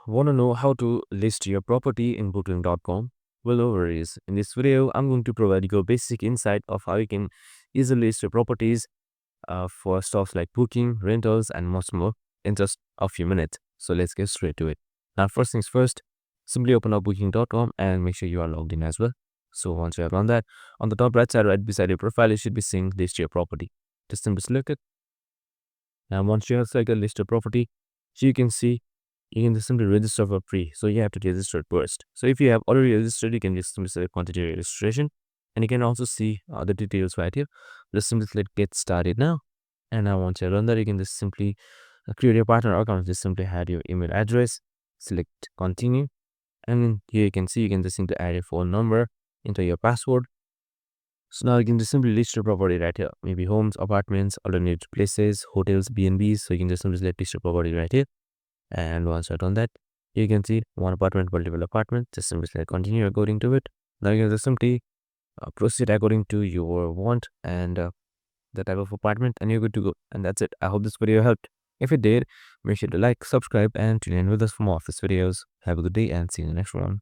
Want to know how to list your property in booking.com? Well, no worries. In this video, I'm going to provide you a basic insight of how you can easily list your properties for stuff like booking, rentals, and much more in just a few minutes. So let's get straight to it. Now, first things first, simply open up booking.com and make sure you are logged in as well. So once you have done that, on the top right side, right beside your profile, you should be seeing list your property. Just simply select it. And once you have selected list your property, so you can see you can just simply register for free. So you have to register first. So if you have already registered, you can just simply select continue registration. And you can also see the details right here. Just simply select get started now. And now once you're done that, you can just simply create your partner account. Just simply add your email address, select continue. And here you can see you can just simply add your phone number, enter your password. So now you can just simply list your property right here. Maybe homes, apartments, alternate places, hotels, B&Bs. So you can just simply select list your property right here. And once you're done that, you can see one apartment, multiple apartment. Just simply select continue according to it. Now you can just simply proceed according to your want and the type of apartment, and you're good to go. And that's it. I hope this video helped. If it did, make sure to like, subscribe, and tune in with us for more of these videos. Have a good day and see you in the next one.